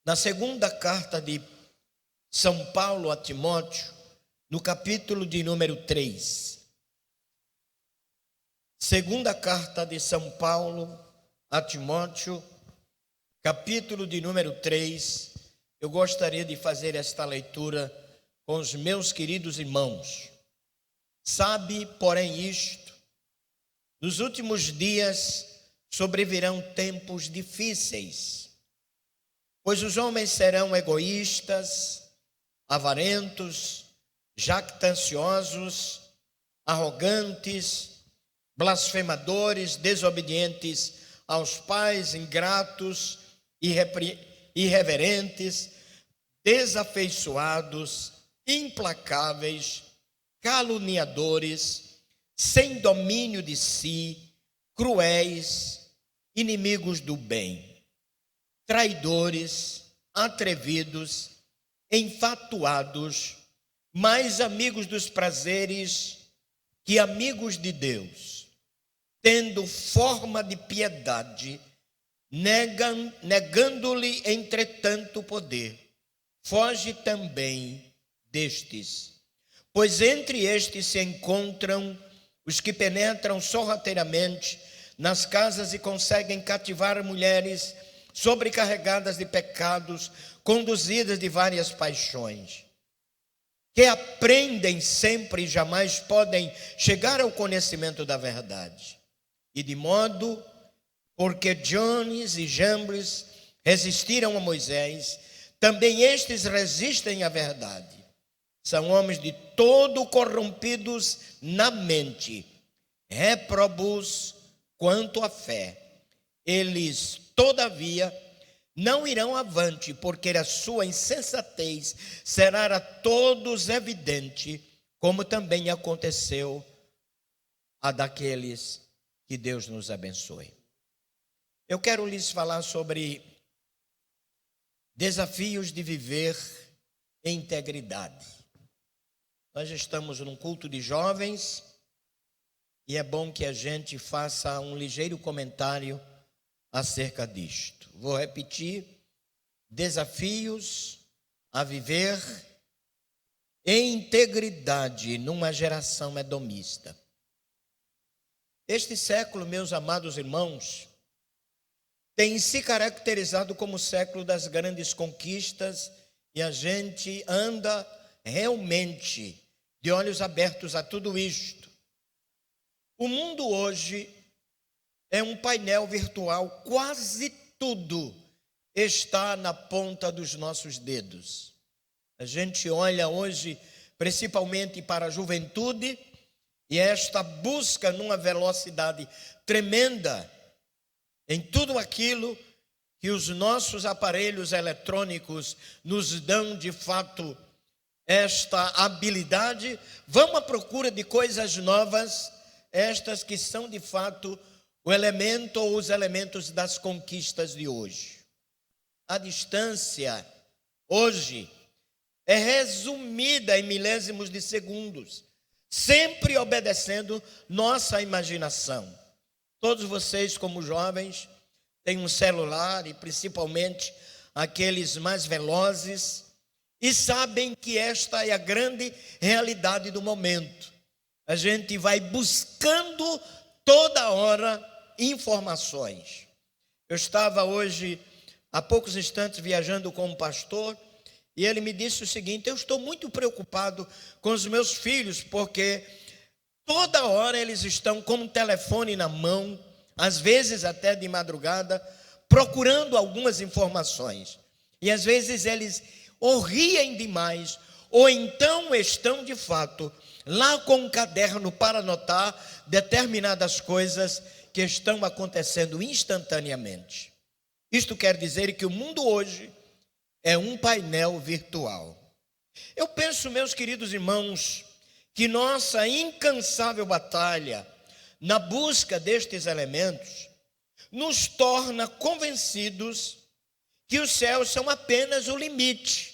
Na segunda carta de São Paulo a Timóteo, no capítulo de número 3. Segunda carta de São Paulo a Timóteo, capítulo de número 3. Eu gostaria de fazer esta leitura com os meus queridos irmãos. Sabe, porém, isto: nos últimos dias sobrevirão tempos difíceis, pois os homens serão egoístas, avarentos, jactanciosos, arrogantes, blasfemadores, desobedientes aos pais, ingratos, irreverentes, desafeiçoados, implacáveis, caluniadores, sem domínio de si, cruéis, inimigos do bem, traidores, atrevidos, enfatuados, mais amigos dos prazeres que amigos de Deus, tendo forma de piedade, negando-lhe entretanto o poder. Foge também destes, pois entre estes se encontram os que penetram sorrateiramente nas casas e conseguem cativar mulheres sobrecarregadas de pecados, conduzidas de várias paixões, que aprendem sempre e jamais podem chegar ao conhecimento da verdade. E de modo, porque Jones e Jambres resistiram a Moisés, também estes resistem à verdade. São homens de todo corrompidos na mente, réprobos quanto à fé. Eles, todavia, não irão avante, porque a sua insensatez será a todos evidente, como também aconteceu a daqueles que Deus nos abençoe. Eu quero lhes falar sobre desafios de viver em integridade. Nós estamos num culto de jovens e é bom que a gente faça um ligeiro comentário acerca disto. Vou repetir: desafios a viver em integridade numa geração hedonista. Este século, meus amados irmãos, tem se caracterizado como o século das grandes conquistas e a gente anda realmente de olhos abertos a tudo isto. O mundo hoje é um painel virtual, quase tudo está na ponta dos nossos dedos. A gente olha hoje principalmente para a juventude e esta busca numa velocidade tremenda em tudo aquilo que os nossos aparelhos eletrônicos nos dão de fato esta habilidade, vão à procura de coisas novas, estas que são de fato o elemento ou os elementos das conquistas de hoje. A distância hoje é resumida em milésimos de segundos, sempre obedecendo nossa imaginação. Todos vocês, como jovens, têm um celular, e principalmente aqueles mais velozes, e sabem que esta é a grande realidade do momento. A gente vai buscando toda hora informações. Eu estava hoje, há poucos instantes, viajando com um pastor, e ele me disse o seguinte: eu estou muito preocupado com os meus filhos, porque toda hora eles estão com um telefone na mão, às vezes até de madrugada, procurando algumas informações. E às vezes eles ou riem demais, ou então estão de fato lá com um caderno para anotar determinadas coisas que estão acontecendo instantaneamente. Isto quer dizer que o mundo hoje é um painel virtual. Eu penso, meus queridos irmãos, que nossa incansável batalha na busca destes elementos nos torna convencidos que os céus são apenas o limite.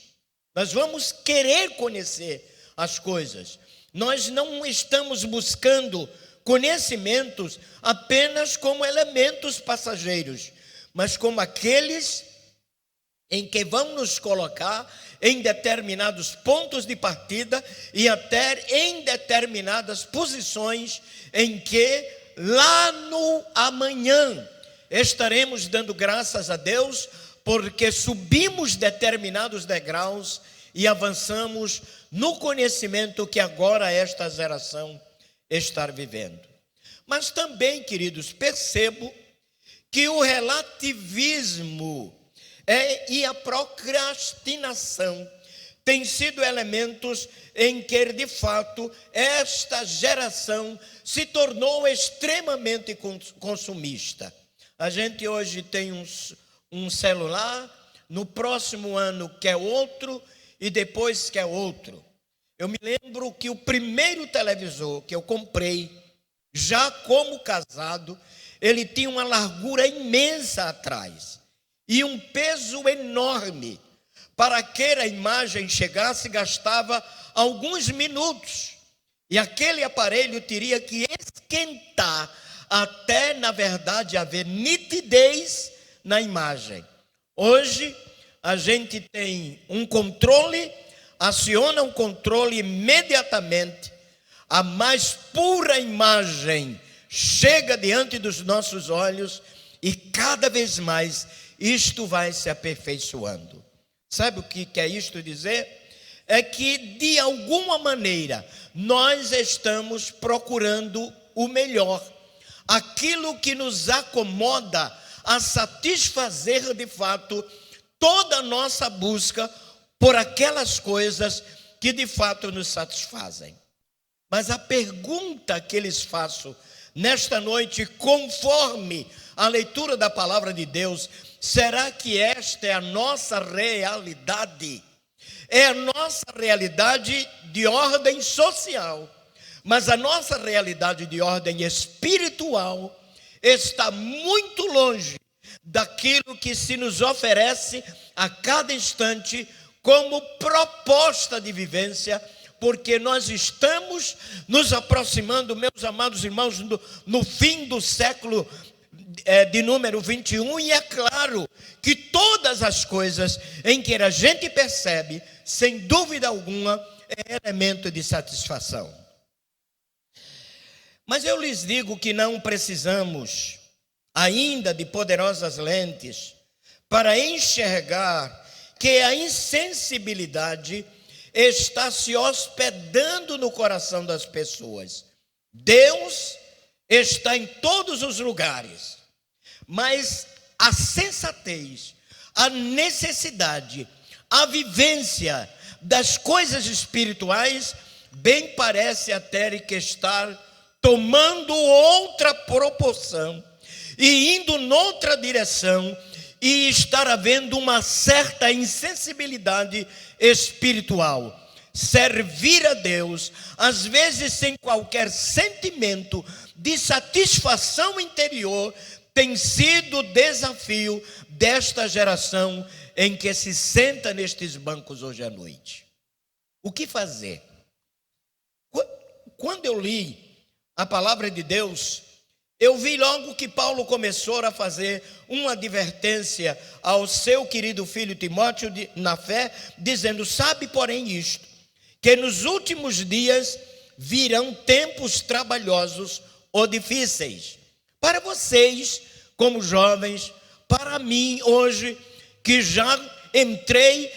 Nós vamos querer conhecer as coisas. Nós não estamos buscando conhecimentos apenas como elementos passageiros, mas como aqueles em que vão nos colocar em determinados pontos de partida e até em determinadas posições em que lá no amanhã estaremos dando graças a Deus porque subimos determinados degraus e avançamos no conhecimento que agora esta geração está vivendo. Mas também, queridos, percebo que o relativismo e a procrastinação têm sido elementos em que, de fato, esta geração se tornou extremamente consumista. A gente hoje tem um celular, no próximo ano quer outro e depois quer outro. Eu me lembro que o primeiro televisor que eu comprei, já como casado, ele tinha uma largura imensa atrás e um peso enorme. Para que a imagem chegasse, gastava alguns minutos. E aquele aparelho teria que esquentar até, na verdade, haver nitidez na imagem. Hoje, a gente tem um controle, aciona um controle imediatamente. A mais pura imagem chega diante dos nossos olhos e cada vez mais isto vai se aperfeiçoando. Sabe o que quer isto dizer? É que, de alguma maneira, nós estamos procurando o melhor, aquilo que nos acomoda a satisfazer de fato toda a nossa busca por aquelas coisas que de fato nos satisfazem. Mas a pergunta que lhes faço nesta noite, conforme a leitura da palavra de Deus, será que esta é a nossa realidade? É a nossa realidade de ordem social, mas a nossa realidade de ordem espiritual está muito longe daquilo que se nos oferece a cada instante como proposta de vivência, porque nós estamos nos aproximando, meus amados irmãos, no fim do século de número 21, e é claro que todas as coisas em que a gente percebe, sem dúvida alguma, é elemento de satisfação. Mas eu lhes digo que não precisamos ainda de poderosas lentes para enxergar que a insensibilidade está se hospedando no coração das pessoas. Deus está em todos os lugares, mas a sensatez, a necessidade, a vivência das coisas espirituais, bem parece até que estar tomando outra proporção e indo noutra direção, e estar havendo uma certa insensibilidade espiritual. Servir a Deus, às vezes sem qualquer sentimento de satisfação interior, tem sido o desafio desta geração em que se senta nestes bancos hoje à noite. O que fazer? Quando eu li a palavra de Deus, eu vi logo que Paulo começou a fazer uma advertência ao seu querido filho Timóteo na fé, dizendo: sabe, porém, isto, que nos últimos dias virão tempos trabalhosos ou difíceis. Para vocês, como jovens, para mim hoje, que já entrei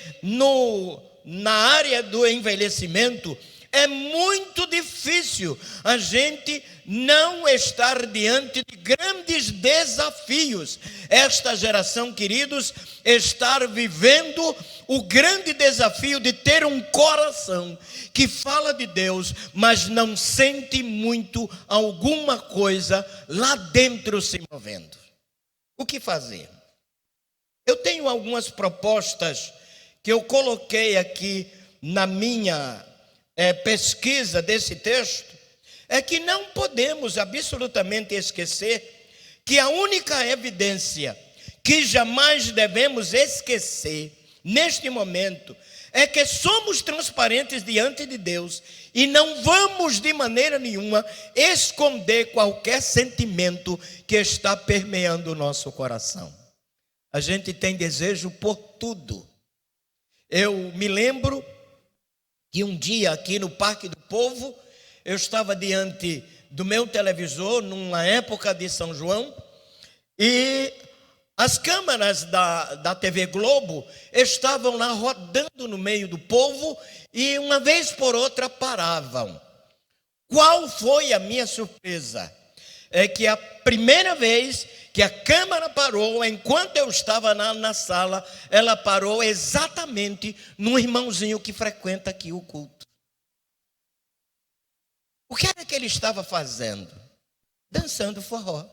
na área do envelhecimento, é muito difícil a gente não estar diante de grandes desafios. Esta geração, queridos, estar vivendo o grande desafio de ter um coração que fala de Deus, mas não sente muito alguma coisa lá dentro se movendo. O que fazer? Eu tenho algumas propostas que eu coloquei aqui na minha pesquisa desse texto. É que não podemos absolutamente esquecer que a única evidência que jamais devemos esquecer neste momento é que somos transparentes diante de Deus e não vamos de maneira nenhuma esconder qualquer sentimento que está permeando o nosso coração. a gente tem desejo por tudo. Eu me lembro que um dia aqui no Parque do Povo, eu estava diante do meu televisor, numa época de São João, e as câmeras da TV Globo estavam lá rodando no meio do povo e uma vez por outra paravam. Qual foi a minha surpresa? É que a primeira vez que a câmera parou, enquanto eu estava na sala, ela parou exatamente num irmãozinho que frequenta aqui o culto. O que era que ele estava fazendo? Dançando forró.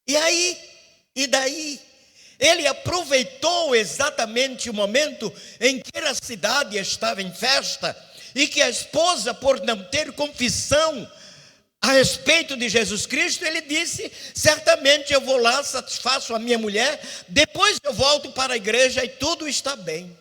E daí? Ele aproveitou exatamente o momento em que a cidade estava em festa e que a esposa, por não ter confissão a respeito de Jesus Cristo, ele disse: certamente eu vou lá, satisfaço a minha mulher, depois eu volto para a igreja e tudo está bem.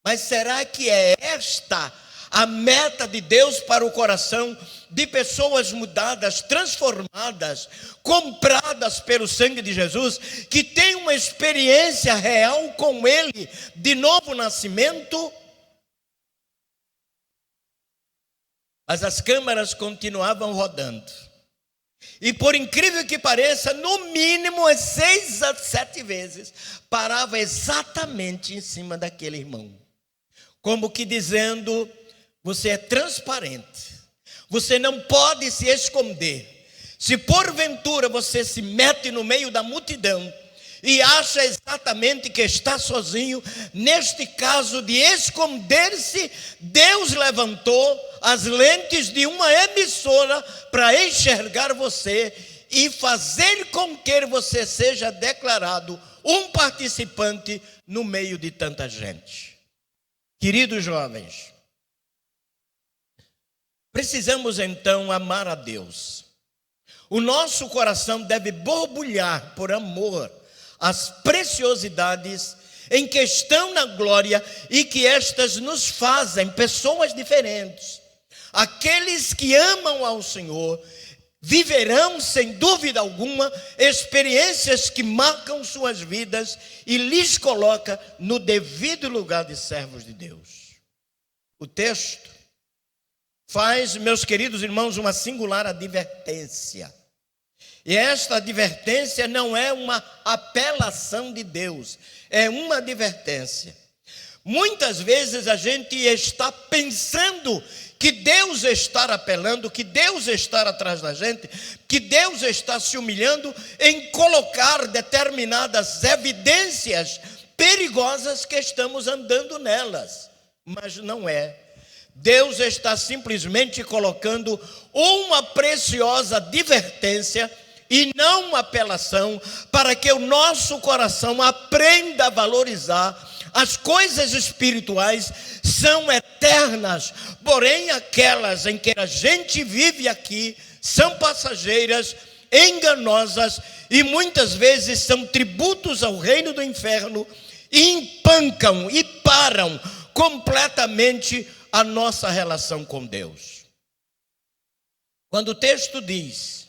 Mas será que é esta a meta de Deus para o coração de pessoas mudadas, transformadas, compradas pelo sangue de Jesus, que têm uma experiência real com Ele, de novo nascimento? Mas as câmeras continuavam rodando. E por incrível que pareça, no mínimo 6 a 7 vezes, parava exatamente em cima daquele irmão. Como que dizendo: você é transparente, você não pode se esconder. Se porventura você se mete no meio da multidão e acha exatamente que está sozinho, neste caso de esconder-se, Deus levantou as lentes de uma emissora para enxergar você e fazer com que você seja declarado um participante no meio de tanta gente. Queridos jovens, precisamos então amar a Deus. O nosso coração deve borbulhar por amor às preciosidades em que estão na glória e que estas nos fazem pessoas diferentes. Aqueles que amam ao Senhor viverão, sem dúvida alguma, experiências que marcam suas vidas e lhes coloca no devido lugar de servos de Deus. O texto faz, meus queridos irmãos, uma singular advertência. E esta advertência não é uma apelação de Deus, é uma advertência. Muitas vezes a gente está pensando que Deus está apelando, que Deus está atrás da gente, que Deus está se humilhando em colocar determinadas evidências perigosas que estamos andando nelas. Mas não é. Deus está simplesmente colocando uma preciosa advertência e não uma apelação, para que o nosso coração aprenda a valorizar as coisas espirituais. São eternas, porém aquelas em que a gente vive aqui são passageiras, enganosas e muitas vezes são tributos ao reino do inferno e empancam e param completamente a nossa relação com Deus. Quando o texto diz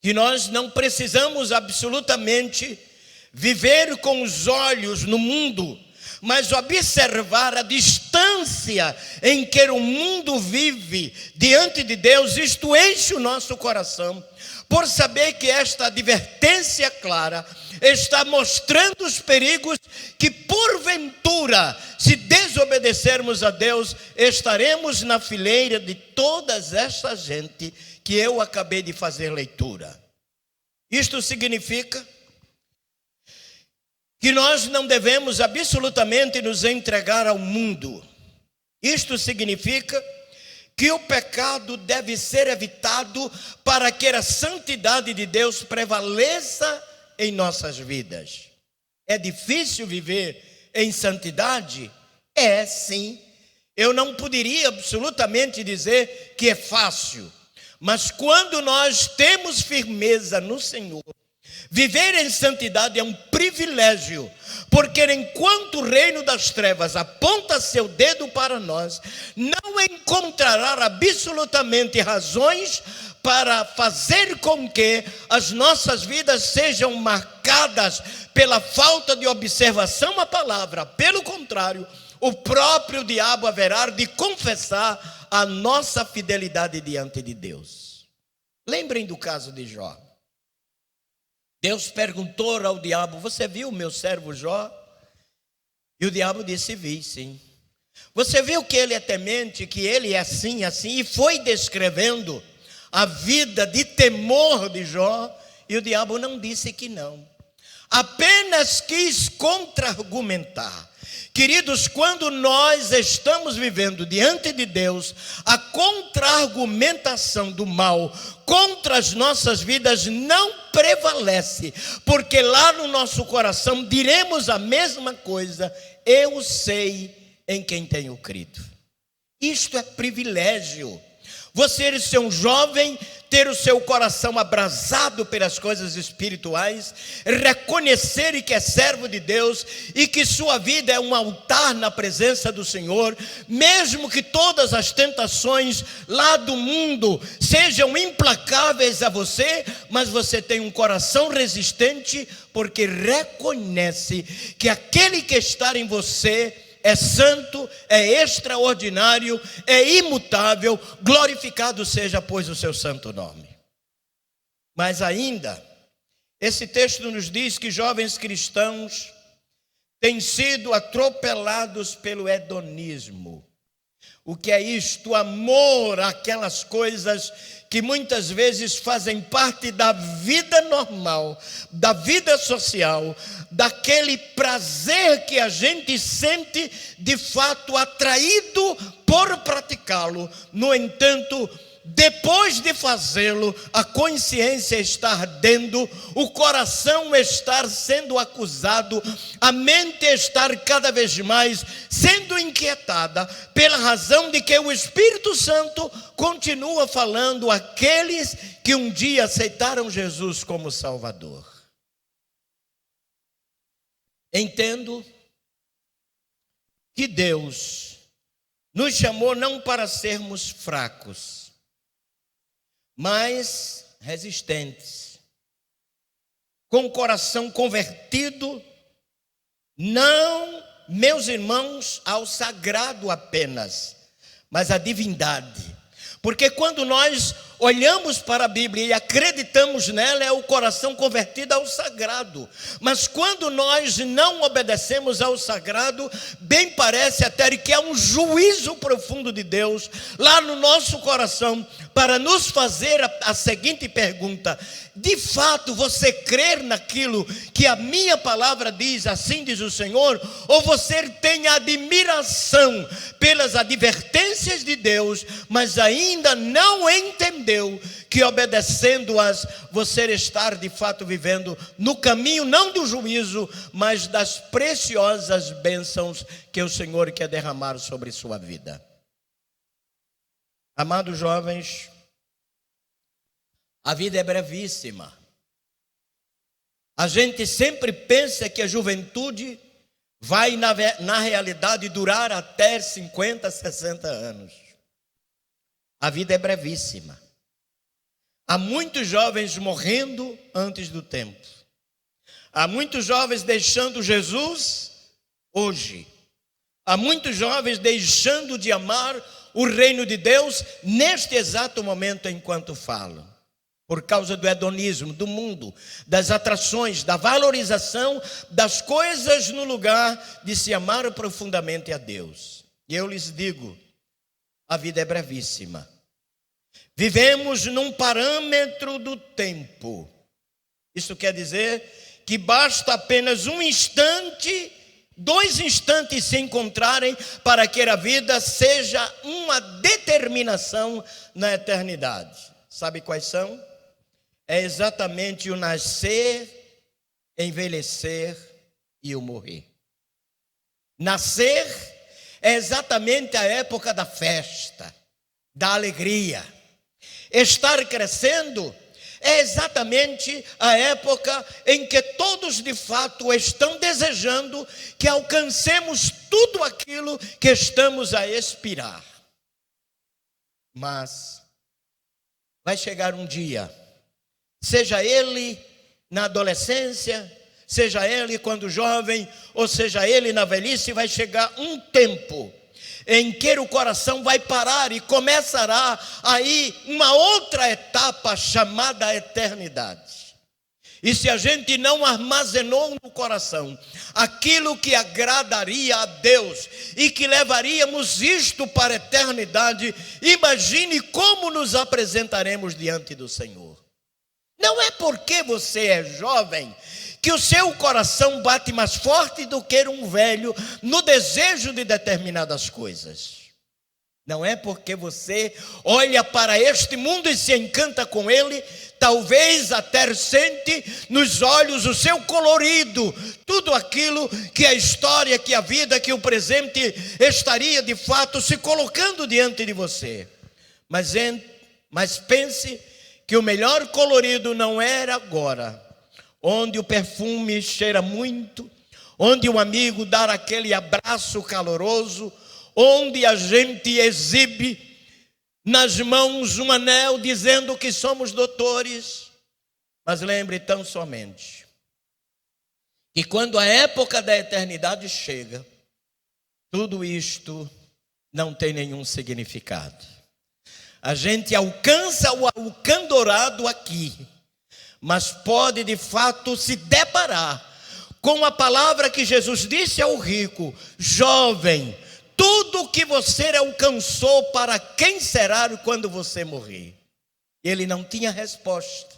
que nós não precisamos absolutamente viver com os olhos no mundo, mas observar a distância em que o mundo vive diante de Deus, isto enche o nosso coração, por saber que esta advertência clara está mostrando os perigos que, porventura, se desobedecermos a Deus, estaremos na fileira de toda esta gente que eu acabei de fazer leitura. Isto significa que nós não devemos absolutamente nos entregar ao mundo. Isto significa que o pecado deve ser evitado para que a santidade de Deus prevaleça em nossas vidas. É difícil viver em santidade? É, sim. Eu não poderia absolutamente dizer que é fácil. Mas quando nós temos firmeza no Senhor, Viver em santidade é um privilégio, porque enquanto o reino das trevas aponta seu dedo para nós, não encontrará absolutamente razões para fazer com que as nossas vidas sejam marcadas pela falta de observação à palavra. Pelo contrário, o próprio diabo haverá de confessar a nossa fidelidade diante de Deus. Lembrem do caso de Jó. Deus perguntou ao diabo: você viu o meu servo Jó? E o diabo disse: vi, sim. Você viu que ele é temente, que ele é assim, assim, e foi descrevendo a vida de temor de Jó, e o diabo não disse que não, apenas quis contra-argumentar. Queridos, quando nós estamos vivendo diante de Deus, a contra-argumentação do mal contra as nossas vidas não prevalece, porque lá no nosso coração diremos a mesma coisa: eu sei em quem tenho crido. Isto é privilégio. Você ser um jovem, ter o seu coração abrasado pelas coisas espirituais, reconhecer que é servo de Deus e que sua vida é um altar na presença do Senhor, mesmo que todas as tentações lá do mundo sejam implacáveis a você, mas você tem um coração resistente, porque reconhece que aquele que está em você é santo, é extraordinário, é imutável. Glorificado seja, pois, o seu santo nome. Mas ainda, esse texto nos diz que jovens cristãos têm sido atropelados pelo hedonismo. O que é isto? Amor àquelas coisas que muitas vezes fazem parte da vida normal, da vida social, daquele prazer que a gente sente de fato atraído por praticá-lo. No entanto, depois de fazê-lo, a consciência está ardendo, o coração está sendo acusado, a mente está cada vez mais sendo inquietada, pela razão de que o Espírito Santo continua falando àqueles que um dia aceitaram Jesus como Salvador. Entendo que Deus nos chamou não para sermos fracos, mas resistentes, com o coração convertido, não, meus irmãos, ao sagrado apenas, mas à divindade. Porque quando nós olhamos para a Bíblia e acreditamos nela, é o coração convertido ao sagrado. Mas quando nós não obedecemos ao sagrado, bem parece até que há um juízo profundo de Deus lá no nosso coração, para nos fazer a seguinte pergunta: de fato você crer naquilo que a minha palavra diz, assim diz o Senhor? Ou você tem admiração pelas advertências de Deus, mas ainda não entendeu que obedecendo-as, você estar de fato vivendo no caminho não do juízo, mas das preciosas bênçãos que o Senhor quer derramar sobre sua vida? Amados jovens, a vida é brevíssima. A gente sempre pensa que a juventude vai na realidade durar até 50, 60 anos. A vida é brevíssima. Há muitos jovens morrendo antes do tempo. Há muitos jovens deixando Jesus hoje. Há muitos jovens deixando de amar o reino de Deus neste exato momento enquanto falo, por causa do hedonismo, do mundo, das atrações, da valorização das coisas no lugar de se amar profundamente a Deus. E eu lhes digo, a vida é brevíssima. Vivemos num parâmetro do tempo. Isso quer dizer que basta apenas um instante, 2 instantes se encontrarem para que a vida seja uma determinação na eternidade. Sabe quais são? É exatamente o nascer, envelhecer e o morrer. Nascer é exatamente a época da festa, da alegria. Estar crescendo é exatamente a época em que todos de fato estão desejando que alcancemos tudo aquilo que estamos a aspirar. Mas vai chegar um dia, seja ele na adolescência, seja ele quando jovem, ou seja ele na velhice, vai chegar um tempo em que o coração vai parar e começará aí uma outra etapa chamada eternidade. E se a gente não armazenou no coração aquilo que agradaria a Deus e que levaríamos isto para a eternidade, imagine como nos apresentaremos diante do Senhor. Não é porque você é jovem que o seu coração bate mais forte do que um velho no desejo de determinadas coisas. Não é porque você olha para este mundo e se encanta com ele, talvez até sente nos olhos o seu colorido, tudo aquilo que a história, que a vida, que o presente estaria de fato se colocando diante de você. Mas pense que o melhor colorido não era agora, onde o perfume cheira muito, onde um amigo dá aquele abraço caloroso, onde a gente exibe nas mãos um anel dizendo que somos doutores. Mas lembre tão somente que quando a época da eternidade chega, tudo isto não tem nenhum significado. A gente alcança o alcandourado aqui, mas pode de fato se deparar com a palavra que Jesus disse ao rico: jovem, tudo que você alcançou, para quem será quando você morrer? Ele não tinha resposta,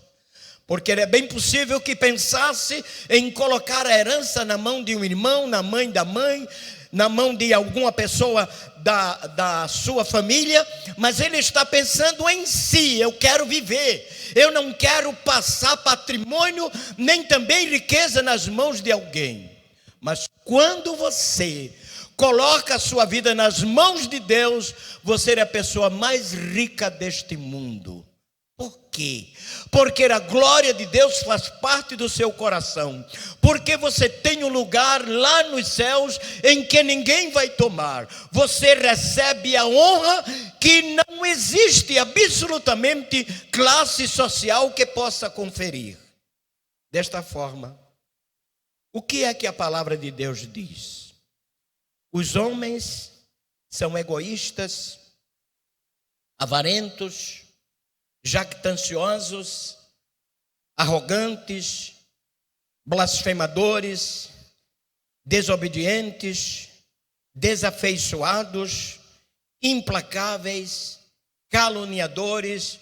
porque é bem possível que pensasse em colocar a herança na mão de um irmão, na mãe da mãe, na mão de alguma pessoa da sua família, mas ele está pensando em si: eu quero viver, eu não quero passar patrimônio, nem também riqueza nas mãos de alguém. Mas quando você coloca a sua vida nas mãos de Deus, você é a pessoa mais rica deste mundo. Por quê? Porque a glória de Deus faz parte do seu coração, porque você tem um lugar lá nos céus em que ninguém vai tomar. Você recebe a honra que não existe absolutamente classe social que possa conferir. Desta forma, o que é que a palavra de Deus diz? Os homens são egoístas, avarentos, jactanciosos, arrogantes, blasfemadores, desobedientes, desafeiçoados, implacáveis, caluniadores.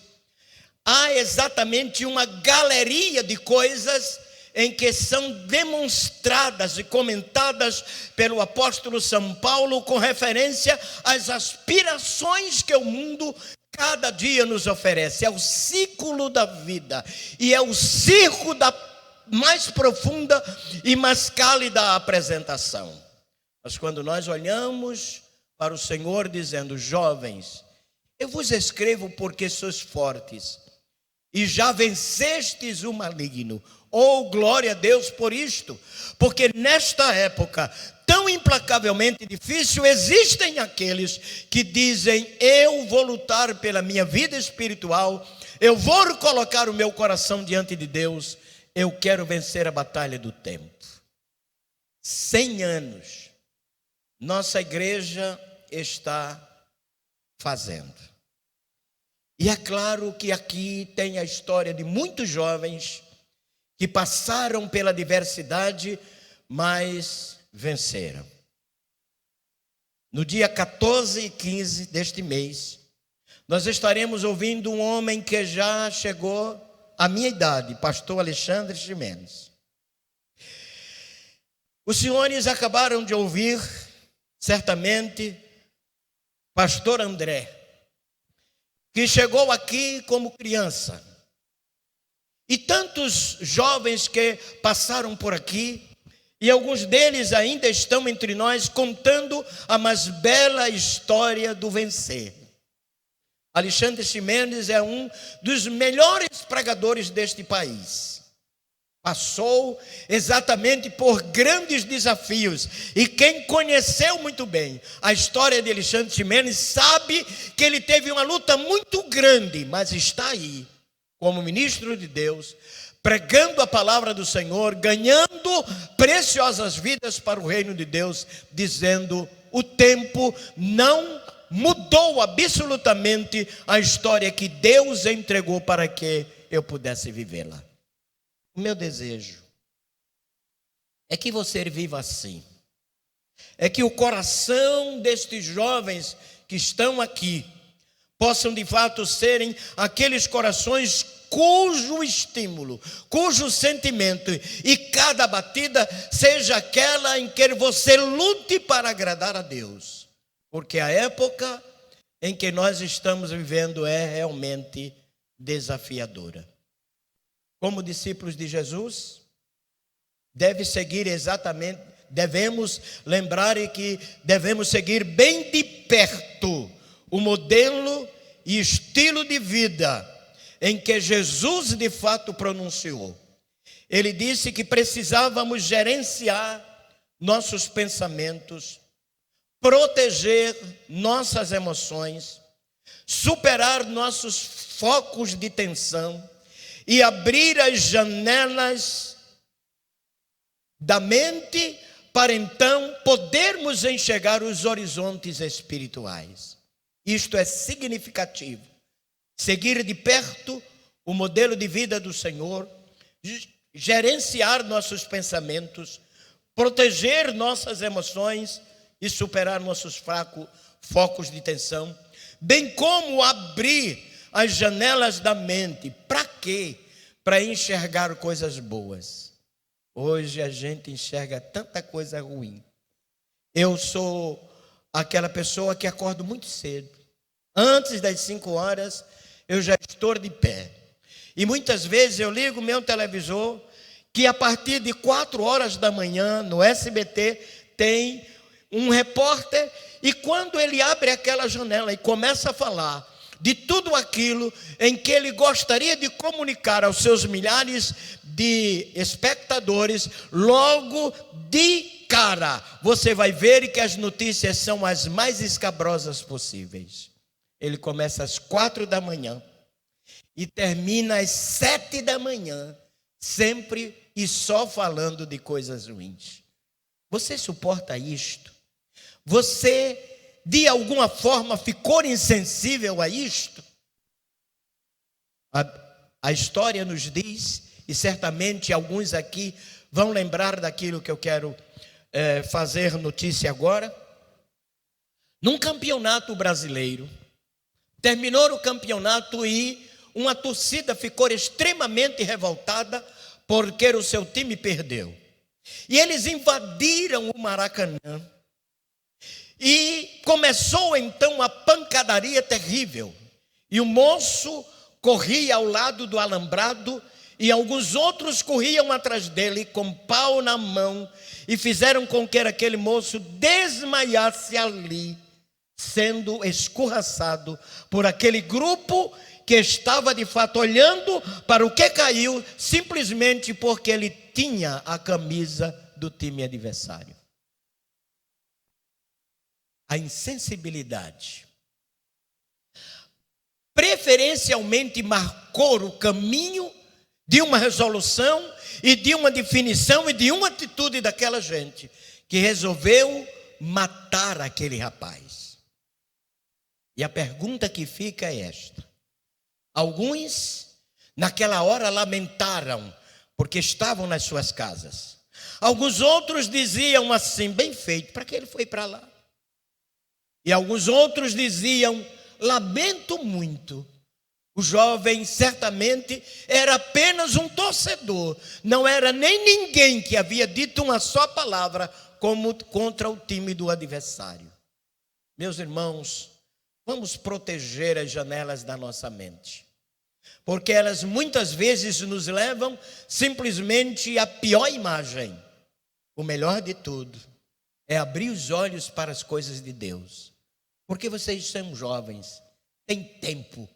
Há exatamente uma galeria de coisas em que são demonstradas e comentadas pelo apóstolo São Paulo com referência às aspirações que o mundo cada dia nos oferece. É o ciclo da vida e é o circo da mais profunda e mais cálida apresentação. Mas quando nós olhamos para o Senhor dizendo: jovens, eu vos escrevo porque sois fortes e já vencestes o maligno. Oh, glória a Deus por isto, porque nesta época tão implacavelmente difícil, existem aqueles que dizem: eu vou lutar pela minha vida espiritual, eu vou colocar o meu coração diante de Deus, eu quero vencer a batalha do tempo. 100 anos nossa igreja está fazendo. E é claro que aqui tem a história de muitos jovens que passaram pela adversidade, mas venceram. No dia 14 e 15 deste mês, nós estaremos ouvindo um homem que já chegou à minha idade, pastor Alexandre Ximenes. Os senhores acabaram de ouvir, certamente, pastor André, que chegou aqui como criança. E tantos jovens que passaram por aqui, e alguns deles ainda estão entre nós contando a mais bela história do vencer. Alexandre Ximenes é um dos melhores pregadores deste país. Passou exatamente por grandes desafios. E quem conheceu muito bem a história de Alexandre Ximenes sabe que ele teve uma luta muito grande, mas está aí, como ministro de Deus, pregando a palavra do Senhor, ganhando preciosas vidas para o reino de Deus, dizendo: o tempo não mudou absolutamente a história que Deus entregou para que eu pudesse vivê-la. O meu desejo é que você viva assim, é que o coração destes jovens que estão aqui possam de fato serem aqueles corações cujo estímulo, cujo sentimento e cada batida seja aquela em que você lute para agradar a Deus, porque a época em que nós estamos vivendo é realmente desafiadora. Como discípulos de Jesus, devemos lembrar que devemos seguir bem de perto o modelo e estilo de vida em que Jesus de fato pronunciou. Ele disse que precisávamos gerenciar nossos pensamentos, proteger nossas emoções, superar nossos focos de tensão e abrir as janelas da mente para então podermos enxergar os horizontes espirituais. Isto é significativo. Seguir de perto o modelo de vida do Senhor, gerenciar nossos pensamentos, proteger nossas emoções e superar nossos focos de tensão, bem como abrir as janelas da mente. Para quê? Para enxergar coisas boas. Hoje a gente enxerga tanta coisa ruim. Eu sou aquela pessoa que acordo muito cedo. Antes das 5 horas, eu já estou de pé. E muitas vezes eu ligo meu televisor, que a partir de 4 horas da manhã, no SBT, tem um repórter, e quando ele abre aquela janela e começa a falar de tudo aquilo em que ele gostaria de comunicar aos seus milhares de espectadores, logo de cara, você vai ver que as notícias são as mais escabrosas possíveis. Ele começa às 4 da manhã e termina às 7 da manhã, sempre e só falando de coisas ruins. Você suporta isto? Você, de alguma forma, ficou insensível a isto? A história nos diz, e certamente alguns aqui vão lembrar daquilo que eu quero fazer notícia agora. Num campeonato brasileiro, terminou o campeonato e uma torcida ficou extremamente revoltada porque o seu time perdeu. E eles invadiram o Maracanã. E começou então a pancadaria terrível. E o moço corria ao lado do alambrado e alguns outros corriam atrás dele com pau na mão e fizeram com que aquele moço desmaiasse ali, sendo escorraçado por aquele grupo que estava de fato olhando para o que caiu, simplesmente porque ele tinha a camisa do time adversário. A insensibilidade preferencialmente marcou o caminho de uma resolução e de uma definição e de uma atitude daquela gente que resolveu matar aquele rapaz. E a pergunta que fica é esta: alguns naquela hora lamentaram porque estavam nas suas casas. Alguns outros diziam assim: bem feito, para que ele foi para lá? E alguns outros diziam: lamento muito. O jovem certamente era apenas um torcedor, não era nem ninguém que havia dito uma só palavra como contra o time do adversário. Meus irmãos, vamos proteger as janelas da nossa mente, porque elas muitas vezes nos levam simplesmente à pior imagem. O melhor de tudo é abrir os olhos para as coisas de Deus, porque vocês são jovens, têm tempo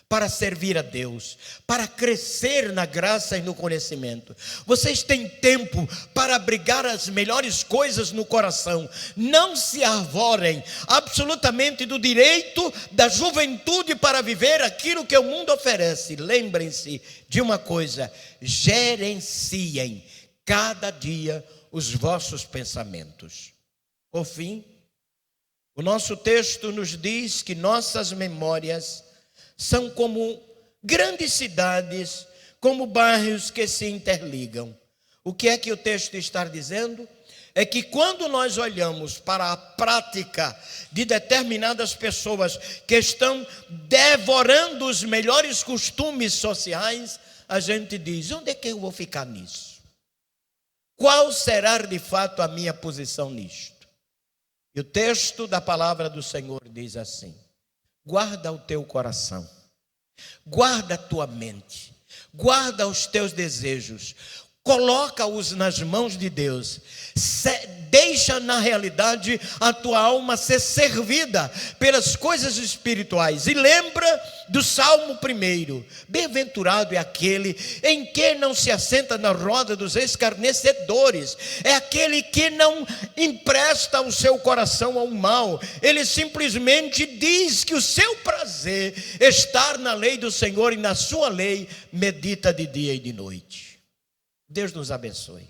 para servir a Deus, para crescer na graça e no conhecimento. Vocês têm tempo para abrigar as melhores coisas no coração. Não se arvorem absolutamente do direito da juventude para viver aquilo que o mundo oferece. Lembrem-se de uma coisa: gerenciem cada dia os vossos pensamentos. Por fim, o nosso texto nos diz que nossas memórias são como grandes cidades, como bairros que se interligam. O que é que o texto está dizendo? É que quando nós olhamos para a prática de determinadas pessoas que estão devorando os melhores costumes sociais, a gente diz: onde é que eu vou ficar nisso? Qual será de fato a minha posição nisto? E o texto da palavra do Senhor diz assim: guarda o teu coração, guarda a tua mente, guarda os teus desejos, coloca-os nas mãos de Deus, deixa na realidade a tua alma ser servida pelas coisas espirituais. E lembra do Salmo 1: bem-aventurado é aquele em que não se assenta na roda dos escarnecedores, é aquele que não empresta o seu coração ao mal, ele simplesmente diz que o seu prazer é estar na lei do Senhor, e na sua lei medita de dia e de noite. Deus nos abençoe.